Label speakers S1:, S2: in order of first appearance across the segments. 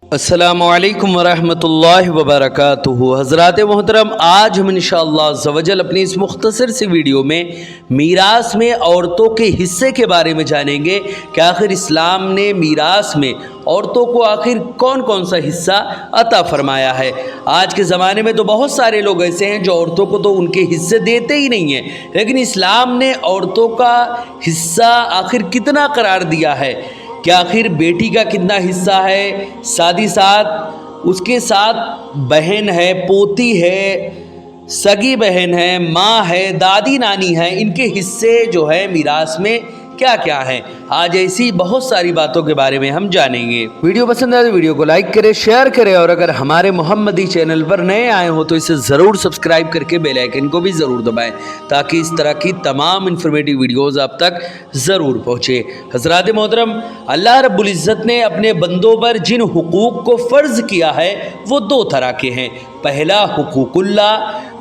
S1: अस्सलामुअलैकुम वरहमतुल्लाहि वबरकातुहू। हज़रात मोहतरम, आज हम इंशाअल्लाह अज़्ज़वजल अपनी इस मुख्तसर सी वीडियो में मीरास में औरतों के हिस्से के बारे में जानेंगे कि आखिर इस्लाम ने मीरास में औरतों को आखिर कौन कौन सा हिस्सा अता फरमाया है। आज के ज़माने में तो बहुत सारे लोग ऐसे हैं जो औरतों को तो उनके हिस्से देते ही नहीं हैं, लेकिन इस्लाम ने औरतों का हिस्सा आखिर कितना करार दिया है कि आखिर बेटी का कितना हिस्सा है, साथ ही साथ उसके साथ बहन है, पोती है, सगी बहन है, माँ है, दादी नानी है, इनके हिस्से जो है मीरास में क्या क्या है। आज ऐसी बहुत सारी बातों के बारे में हम जानेंगे। वीडियो पसंद आए तो वीडियो को लाइक करें, शेयर करें, और अगर हमारे मोहम्मदी चैनल पर नए आए हो तो इसे ज़रूर सब्सक्राइब करके बेल आइकन को भी ज़रूर दबाएं ताकि इस तरह की तमाम इन्फॉर्मेटिव वीडियोज़ आप तक ज़रूर पहुँचे। हज़रात मोहतरम, अल्लाह रब्बुल इज़्ज़त ने अपने बंदों पर जिन हुकूक़ को फ़र्ज़ किया है वो दो तरह के हैं। पहला हुकूकुल्लाह,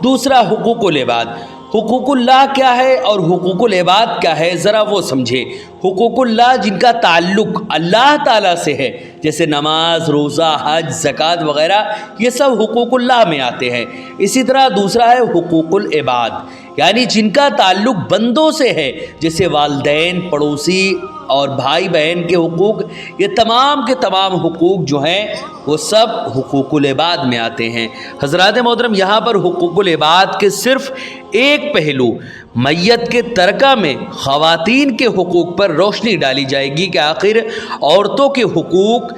S1: दूसरा हुकूकुल इबाद। हुकूकुल्लाह क्या है और हुकूकुल इबाद क्या है, ज़रा वो समझे। हुकूकुल्लाह जिनका ताल्लुक़ अल्लाह ताला से है, जैसे नमाज, रोज़ा, हज, ज़कात वग़ैरह, ये सब हुकूकुल्लाह में आते हैं। इसी तरह दूसरा है हुकूकुल इबाद, यानी जिनका ताल्लुक़ बंदों से है, जैसे वालिदैन, पड़ोसी और भाई बहन के हुकूक। ये तमाम के तमाम हुकूक जो हैं वो सब हुकूकुल इबाद में आते हैं। हज़रात मोहतरम, यहाँ पर हुकूकुल इबाद के सिर्फ़ एक पहलू मैयत के तरका में ख़वातीन के हुकूक पर रोशनी डाली जाएगी कि आखिर औरतों के हुकूक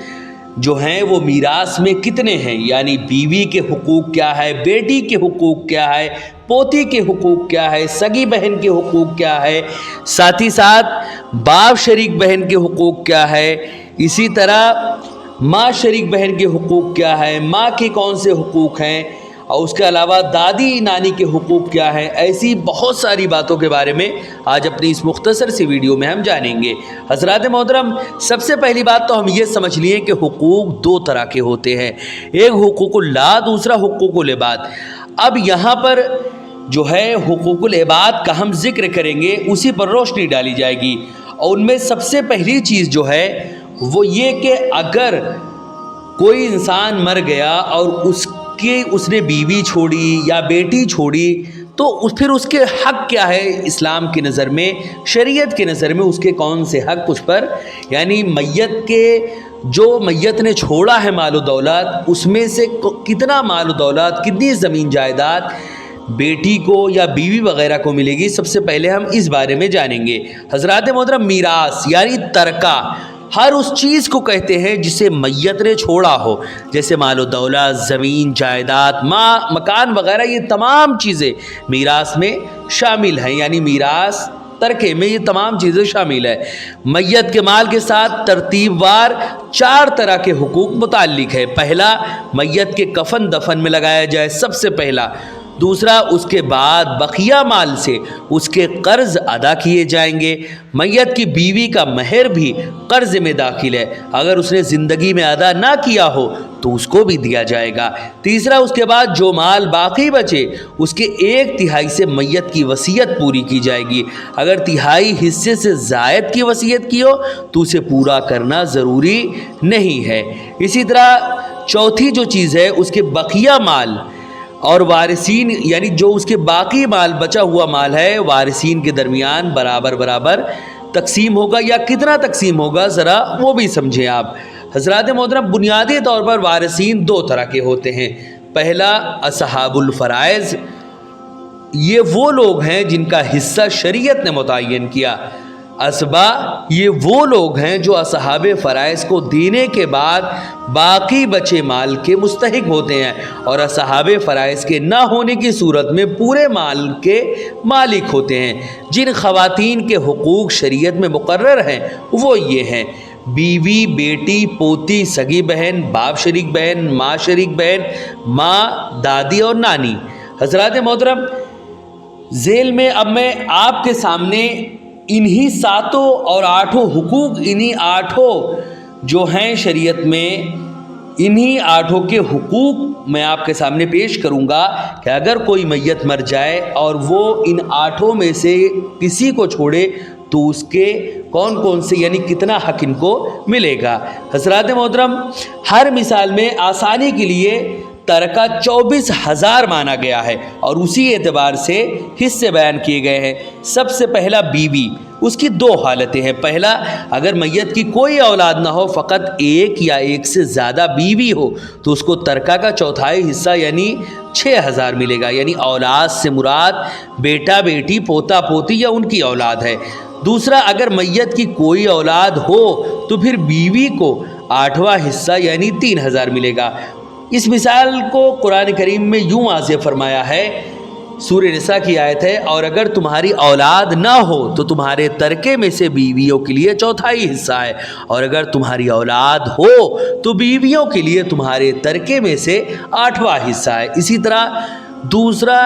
S1: जो हैं वो मीरास में कितने हैं, यानी बीवी के हुकूक क्या है, बेटी के हुकूक क्या है, पोती के हुकूक क्या है, सगी बहन के हुकूक क्या है, साथ ही साथ बाप शरीक बहन के हुकूक क्या है, इसी तरह माँ शरीक बहन के हुकूक क्या है, माँ के कौन से हुकूक हैं, और उसके अलावा दादी नानी के हुकूक क्या हैं। ऐसी बहुत सारी बातों के बारे में आज अपनी इस मुख्तसर सी वीडियो में हम जानेंगे। हज़रात मोहतरम, सबसे पहली बात तो हम ये समझ लिए कि हुकूक दो तरह के होते हैं, एक हुकूकुल्लाह, दूसरा हुकूकुल इबाद। अब यहाँ पर जो है हुकूकुल इबाद का हम जिक्र करेंगे, उसी पर रोशनी डाली जाएगी। और उनमें सबसे पहली चीज़ जो है वो ये कि अगर कोई इंसान मर गया और उसने बीवी छोड़ी या बेटी छोड़ी, तो फिर उसके हक़ क्या है इस्लाम की नज़र में, शरीयत की नज़र में उसके कौन से हक़ उस पर, यानी मैयत के जो मैयत ने छोड़ा है माल दौलत, उसमें से कितना माल दौलत, कितनी ज़मीन जायदाद बेटी को या बीवी वग़ैरह को मिलेगी। सबसे पहले हम इस बारे में जानेंगे। हज़रात मोहतरम, मीरास यानी तरका हर उस चीज़ को कहते हैं जिसे मैयत ने छोड़ा हो, जैसे मालो दौलत, ज़मीन जायदाद, मकान वग़ैरह, ये तमाम चीज़ें मीरास में शामिल हैं, यानी मीरास तरके में ये तमाम चीज़ें शामिल है। मैयत के माल के साथ तरतीबवार 4 तरह के हुकूक मुताल्लिक़ है। पहला, मैयत के कफन दफन में लगाया जाए, सबसे पहला। दूसरा, उसके बाद बकिया माल से उसके कर्ज़ अदा किए जाएंगे। मैयत की बीवी का महर भी कर्ज़ में दाखिल है, अगर उसने ज़िंदगी में अदा ना किया हो तो उसको भी दिया जाएगा। तीसरा, उसके बाद जो माल बाकी बचे उसके 1/3 से मैयत की वसीयत पूरी की जाएगी। अगर 1/3 हिस्से से ज़ायद की वसीयत की हो तो उसे पूरा करना ज़रूरी नहीं है। इसी तरह चौथी जो चीज़ है, उसके बकिया माल और वारिसीन, यानी जो उसके बाकी माल, बचा हुआ माल है, वारिसीन के दरमियान बराबर बराबर तकसीम होगा। या कितना तकसीम होगा ज़रा वो भी समझें आप। हज़रात मोहतरम, बुनियादी तौर पर वारिसीन 2 तरह के होते हैं। पहला, असहाबुल फ़राइज़, ये वो लोग हैं जिनका हिस्सा शरीयत ने मुतय्यन किया। असबा, ये वो लोग हैं जो असहाबे फ़राइज़ को देने के बाद बाकी बचे माल के मुस्तहिक होते हैं, और असहाबे फ़राइज़ के ना होने की सूरत में पूरे माल के मालिक होते हैं। जिन ख़वातीन के हुकूक शरीयत में मुकर्रर हैं वो ये हैं: बीवी, बेटी, पोती, सगी बहन, बाप शरीक बहन, माँ शरीक बहन, माँ, दादी और नानी। हज़रात मोहतरम, झेल में अब मैं आपके सामने इन्हीं 7 और 8 हुकूक, इन्हीं 8 जो हैं शरीयत में इन्हीं 8 के हुकूक मैं आपके सामने पेश करूंगा कि अगर कोई मैयत मर जाए और वो इन 8 में से किसी को छोड़े तो उसके कौन कौन से यानी कितना हक इनको मिलेगा। हज़रात मोहतरम, हर मिसाल में आसानी के लिए तरका 24,000 माना गया है और उसी एतबार से हिस्से बयान किए गए हैं। सबसे पहला बीवी, उसकी 2 हालतें हैं। पहला, अगर मैयत की कोई औलाद ना हो, फ़कत एक या एक से ज़्यादा बीवी हो तो उसको तरका का चौथाई हिस्सा यानी 6,000 मिलेगा। यानी औलाद से मुराद बेटा बेटी पोता पोती या उनकी औलाद है। दूसरा, अगर मैयत की कोई औलाद हो तो फिर बीवी को 8वां हिस्सा यानी 3,000 मिलेगा। इस मिसाल को कुरान करीम में यूं वाज़ेह फरमाया है, सूरह निसा की आयत है, और अगर तुम्हारी औलाद ना हो तो तुम्हारे तरके में से बीवियों के लिए चौथाई हिस्सा है, और अगर तुम्हारी औलाद हो तो बीवियों के लिए तुम्हारे तरके में से 8वां हिस्सा है। इसी तरह दूसरा,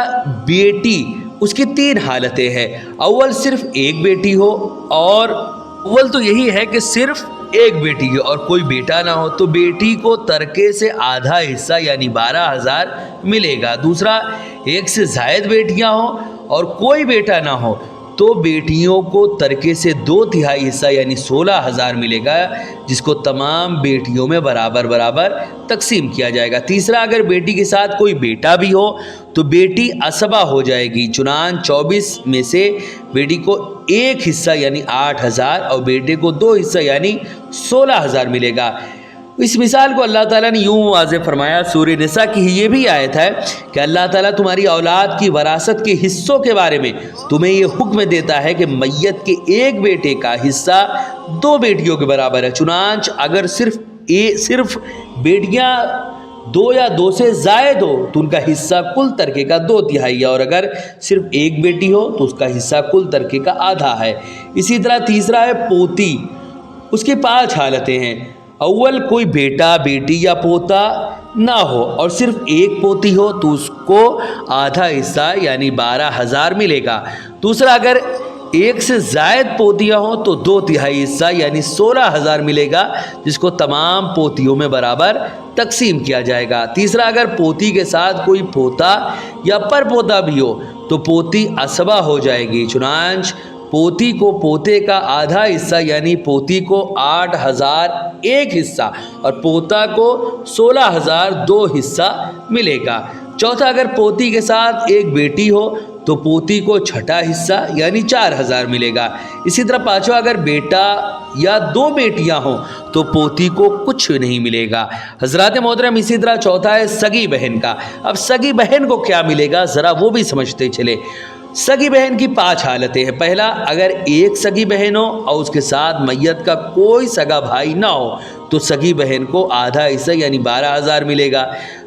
S1: बेटी, उसकी 3 हालतें हैं। अव्वल, सिर्फ एक बेटी हो, और अव्वल तो यही है कि सिर्फ एक बेटी हो और कोई बेटा ना हो तो बेटी को तरके से आधा हिस्सा यानी 12,000 मिलेगा। दूसरा, एक से ज़ायद बेटियां हो और कोई बेटा ना हो तो बेटियों को तरके से 2/3 हिस्सा यानी 16,000 मिलेगा, जिसको तमाम बेटियों में बराबर बराबर तकसीम किया जाएगा। तीसरा, अगर बेटी के साथ कोई बेटा भी हो तो बेटी असबा हो जाएगी। चुनान 24 में से बेटी को 1 हिस्सा यानी 8,000 और बेटे को 2 हिस्सा यानी 16,000 मिलेगा। इस मिसाल को अल्लाह ताला ने यूं वाज़ेह फरमाया, सूरह निसा की ही ये भी आयत है कि अल्लाह ताला तुम्हारी औलाद की वरासत के हिस्सों के बारे में तुम्हें ये हुक्म देता है कि मैयत के एक बेटे का हिस्सा 2 बेटियों के बराबर है। चुनांच अगर सिर्फ बेटियां 2 या 2 से ज़ायद हो तो उनका हिस्सा कुल तरके का 2/3 है, और अगर सिर्फ एक बेटी हो तो उसका हिस्सा कुल तरके का आधा है। इसी तरह तीसरा है पोती, उसकी 5 हालतें हैं। अव्वल, कोई बेटा बेटी या पोता ना हो और सिर्फ एक पोती हो तो उसको आधा हिस्सा यानी 12,000 मिलेगा। दूसरा, अगर एक से ज़ायद पोतियाँ हों तो 2/3 हिस्सा यानी 16,000 मिलेगा, जिसको तमाम पोतियों में बराबर तकसीम किया जाएगा। तीसरा, अगर पोती के साथ कोई पोता या परपोता भी हो तो पोती असबा हो जाएगी। चुनांच पोती को पोते का आधा हिस्सा यानी पोती को 8,000 1 हिस्सा और पोता को 16,000 2 हिस्सा मिलेगा। चौथा, अगर पोती के साथ एक बेटी हो तो पोती को 6ठा हिस्सा यानी 4,000 मिलेगा। इसी तरह 5वां, अगर बेटा या 2 बेटियां हों तो पोती को कुछ नहीं मिलेगा। हज़रात मोहतरम, इसी तरह चौथा है सगी बहन का। अब सगी बहन को क्या मिलेगा ज़रा वो भी समझते चले। सगी बहन की 5 हालतें हैं। पहला, अगर एक सगी बहन हो और उसके साथ मैयत का कोई सगा भाई ना हो तो सगी बहन को आधा हिस्सा यानी 12,000 मिलेगा।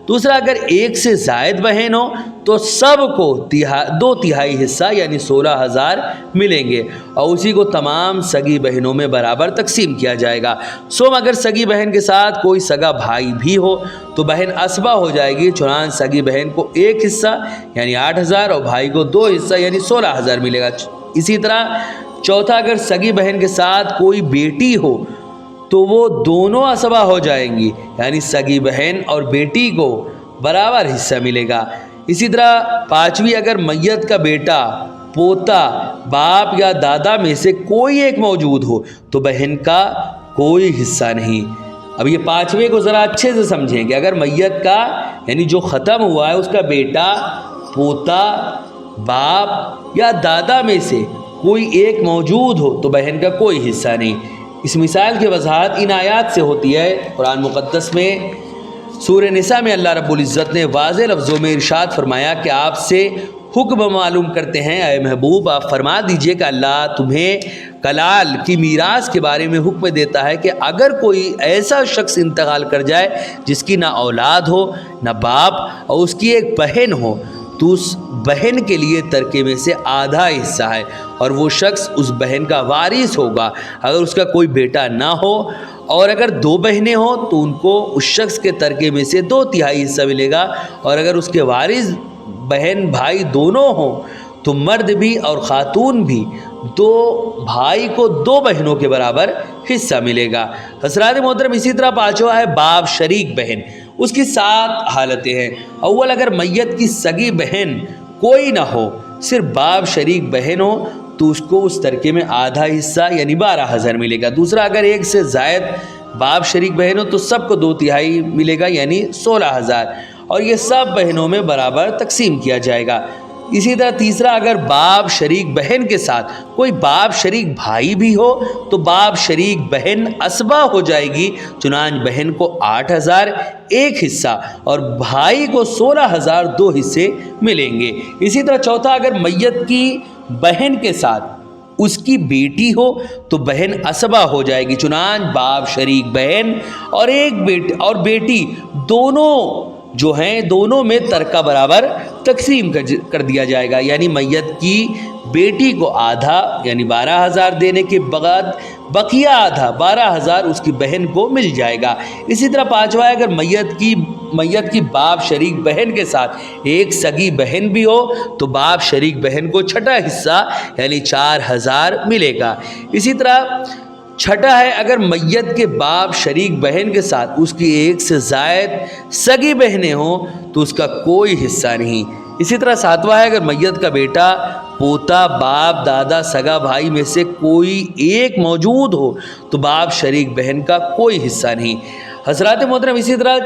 S1: दूसरा, अगर एक से ज़ायद बहन हो तो सबको 2/3 हिस्सा यानी 16,000 मिलेंगे और उसी को तमाम सगी बहनों में बराबर तकसीम किया जाएगा। अगर सगी बहन के साथ कोई सगा भाई भी हो तो बहन असबा हो जाएगी। चुनान सगी बहन को 1 हिस्सा यानी 8,000 और भाई को 2 हिस्सा यानी 16,000 मिलेगा। इसी तरह चौथा, अगर सगी बहन के साथ कोई बेटी हो तो वो दोनों असबा हो जाएंगी यानी सगी बहन और बेटी को बराबर हिस्सा मिलेगा। इसी तरह 5वीं, अगर मैयत का बेटा पोता बाप या दादा में से कोई एक मौजूद हो तो बहन का कोई हिस्सा नहीं। अब ये 5वें को ज़रा अच्छे से समझें कि अगर मैयत का यानी जो ख़त्म हुआ है उसका बेटा पोता बाप या दादा में से कोई एक मौजूद हो तो बहन का कोई हिस्सा नहीं। इस मिसाल की वजाहत इन आयात से होती है। कुरान मुक़द्दस में सूरह निसा में अल्लाह रब्बुल इज़्ज़त ने वाज़ेह लफ्ज़ों में इरशाद फरमाया कि आपसे हुक्म मालूम करते हैं, ऐ महबूब आप फरमा दीजिए कि अल्लाह तुम्हें कलाल की मीरास के बारे में हुक्म देता है कि अगर कोई ऐसा शख्स इंतकाल कर जाए जिसकी ना औलाद हो ना बाप और उसकी एक बहन हो तो उस बहन के लिए तरके में से आधा हिस्सा है और वो शख्स उस बहन का वारिस होगा अगर उसका कोई बेटा ना हो, और अगर 2 बहनें हों तो उनको उस शख्स के तरके में से 2/3 हिस्सा मिलेगा, और अगर उसके वारिस बहन भाई दोनों हों تو مرد بھی اور خاتون بھی 2 بھائی کو 2 بہنوں کے برابر حصہ ملے گا۔ حضرات محترم اسی طرح 5واں ہے باپ شریک بہن، اس کی 7 حالتیں ہیں۔ اول اگر میت کی سگی بہن کوئی نہ ہو، صرف باپ شریک بہن ہو تو اس کو اس ترکے میں آدھا حصہ یعنی 12,000 ملے گا۔ دوسرا اگر ایک سے زائد باپ شریک بہن ہو تو سب کو 2/3 ملے گا یعنی 16,000، اور یہ سب بہنوں میں برابر تقسیم کیا جائے گا۔ اسی طرح تیسرا اگر باپ شریک بہن کے ساتھ کوئی باپ شریک بھائی بھی ہو تو باپ شریک بہن اسبہ ہو جائے گی، چنانچہ بہن کو 8,000 ایک حصہ اور بھائی کو 16,000 2 حصے ملیں گے۔ اسی طرح چوتھا اگر میت کی بہن کے ساتھ اس کی بیٹی ہو تو بہن اسبہ ہو جائے گی، چنانچہ باپ شریک بہن اور ایک بیٹی دونوں جو ہیں دونوں میں ترکہ برابر تقسیم کر دیا جائے گا، یعنی میت کی بیٹی کو آدھا یعنی 12,000 دینے کے بعد بقیہ آدھا 12,000 اس کی بہن کو مل جائے گا۔ اسی طرح 5واں اگر میت کی باپ شریک بہن کے ساتھ ایک سگی بہن بھی ہو تو باپ شریک بہن کو 6واں حصہ یعنی 4,000 ملے گا۔ اسی طرح 6واں ہے اگر میت کے باپ شریک بہن کے ساتھ اس کی ایک سے زائد سگی بہنیں ہوں تو اس کا کوئی حصہ نہیں۔ اسی طرح 7واں ہے اگر میت کا بیٹا، پوتا، باپ، دادا، سگا بھائی میں سے کوئی ایک موجود ہو تو باپ شریک بہن کا کوئی حصہ نہیں۔ حضرات محترم اسی طرح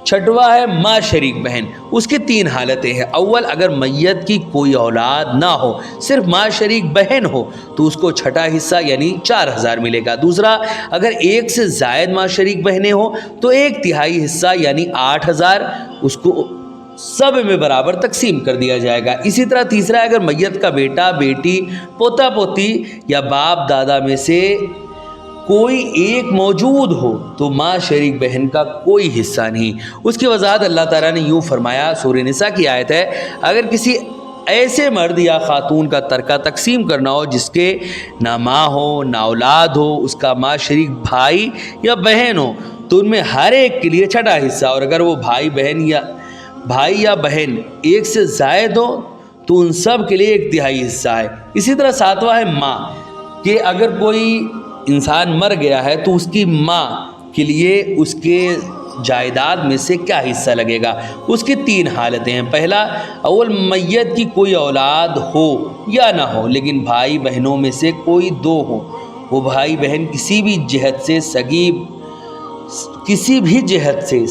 S1: 6واں ہے ماں شریک بہن، اس کی 3 حالتیں ہیں۔ اول اگر میت کی کوئی اولاد نہ ہو، صرف ماں شریک بہن ہو تو اس کو 6واں حصہ یعنی 4,000 ملے گا۔ دوسرا اگر ایک سے زائد ماں شریک بہنیں ہوں تو 1/3 حصہ یعنی 8,000 اس کو سب میں برابر تقسیم کر دیا جائے گا۔ اسی طرح تیسرا اگر میت کا بیٹا، بیٹی، پوتا پوتی یا باپ دادا میں سے کوئی ایک موجود ہو تو ماں شریک بہن کا کوئی حصہ نہیں۔ اس کی وضاحت اللہ تعالیٰ نے یوں فرمایا، سورہ نساء کی آیت ہے، اگر کسی ایسے مرد یا خاتون کا ترکہ تقسیم کرنا ہو جس کے نہ ماں ہو نہ اولاد ہو، اس کا ماں شریک بھائی یا بہن ہو تو ان میں ہر ایک کے لیے 6واں حصہ، اور اگر وہ بھائی یا بہن ایک سے زائد ہو تو ان سب کے لیے 1/3 حصہ ہے۔ اسی طرح 7واں ہے ماں، کہ اگر کوئی انسان مر گیا ہے تو اس کی ماں کے لیے اس کے جائیداد میں سے کیا حصہ لگے گا۔ اس کی 3 حالتیں ہیں۔ پہلا اول میت کی کوئی اولاد ہو یا نہ ہو لیکن بھائی بہنوں میں سے کوئی 2 ہو، وہ بھائی بہن کسی بھی جہت سے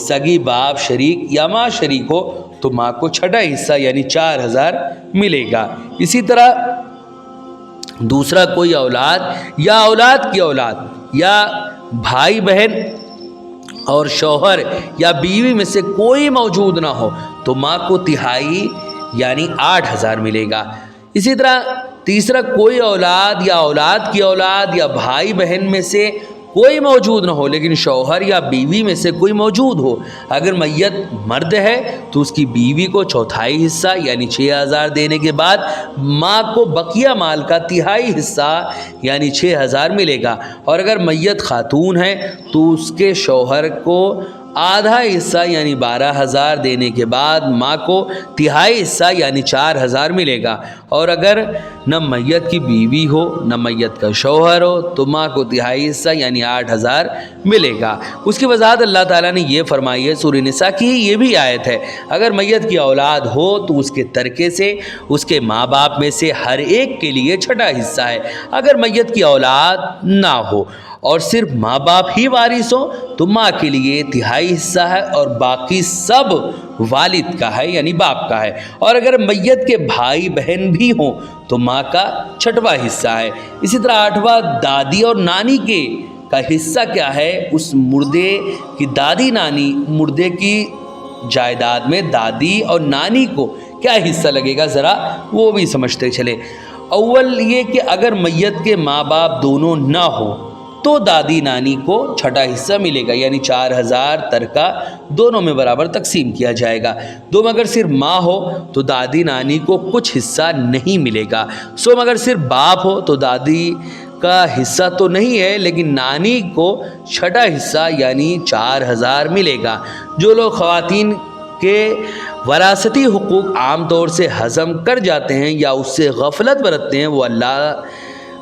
S1: سگی باپ شریک یا ماں شریک ہو تو ماں کو 6واں حصہ یعنی 4,000 ملے گا۔ اسی طرح دوسرا کوئی اولاد یا اولاد کی اولاد یا بھائی بہن اور شوہر یا بیوی میں سے کوئی موجود نہ ہو تو ماں کو 1/3 یعنی 8,000 ملے گا۔ اسی طرح تیسرا کوئی اولاد یا اولاد کی اولاد یا بھائی بہن میں سے کوئی موجود نہ ہو لیکن شوہر یا بیوی میں سے کوئی موجود ہو، اگر میت مرد ہے تو اس کی بیوی کو 4واں حصہ یعنی 6,000 دینے کے بعد ماں کو بقیہ مال کا 1/3 حصہ یعنی 6,000 ملے گا، اور اگر میت خاتون ہے تو اس کے شوہر کو آدھا حصہ یعنی 12,000 دینے کے بعد ماں کو 1/3 حصہ یعنی 4,000 ملے گا، اور اگر نہ میت کی بیوی ہو نہ میت کا شوہر ہو تو ماں کو 1/3 حصہ یعنی 8,000 ملے گا۔ اس کی وضاحت اللہ تعالیٰ نے یہ فرمائی ہے، سورہ نساء کی یہ بھی آیت ہے، اگر میت کی اولاد ہو تو اس کے ترکے سے اس کے ماں باپ میں سے ہر ایک کے لیے 6واں حصہ ہے۔ اگر میت کی اولاد نہ ہو اور صرف ماں باپ ہی وارث ہو تو ماں کے لیے 1/3 حصہ ہے اور باقی سب والد کا ہے یعنی باپ کا ہے، اور اگر میت کے بھائی بہن بھی ہوں تو ماں کا 6واں حصہ ہے۔ اسی طرح 8واں دادی اور نانی کا حصہ کیا ہے، اس مردے کی دادی نانی مردے کی جائیداد میں دادی اور نانی کو کیا حصہ لگے گا، ذرا وہ بھی سمجھتے چلے۔ اول یہ کہ اگر میت کے ماں باپ دونوں نہ ہو تو دادی نانی کو 6واں حصہ ملے گا یعنی 4,000 ترکہ دونوں میں برابر تقسیم کیا جائے گا۔ دوم اگر صرف ماں ہو تو دادی نانی کو کچھ حصہ نہیں ملے گا۔ سوم اگر صرف باپ ہو تو دادی کا حصہ تو نہیں ہے لیکن نانی کو 6واں حصہ یعنی 4,000 ملے گا۔ جو لوگ خواتین کے وراثتی حقوق عام طور سے ہضم کر جاتے ہیں یا اس سے غفلت برتتے ہیں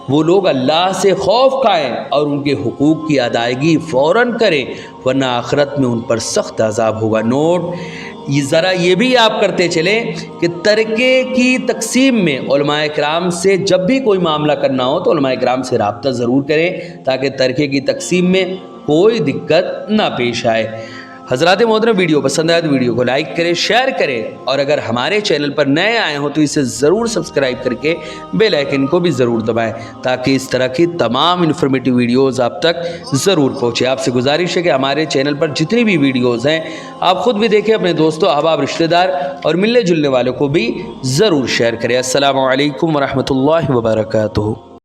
S1: وہ لوگ اللہ سے خوف کھائیں اور ان کے حقوق کی ادائیگی فوراً کریں، ورنہ آخرت میں ان پر سخت عذاب ہوگا۔ نوٹ ذرا یہ بھی آپ کرتے چلیں کہ ترکے کی تقسیم میں علماء کرام سے جب بھی کوئی معاملہ کرنا ہو تو علماء کرام سے رابطہ ضرور کریں تاکہ ترکے کی تقسیم میں کوئی دقت نہ پیش آئے۔ حضرات محترم، ویڈیو پسند آئے تو ویڈیو کو لائک کریں، شیئر کریں، اور اگر ہمارے چینل پر نئے آئے ہوں تو اسے ضرور سبسکرائب کر کے بیل آئیکن کو بھی ضرور دبائیں تاکہ اس طرح کی تمام انفارمیٹیو ویڈیوز آپ تک ضرور پہنچے۔ آپ سے گزارش ہے کہ ہمارے چینل پر جتنی بھی ویڈیوز ہیں آپ خود بھی دیکھیں، اپنے دوستوں، احباب، رشتہ دار اور ملنے جلنے والوں کو بھی ضرور شیئر کریں۔ السلام علیکم ورحمۃ اللہ وبرکاتہ۔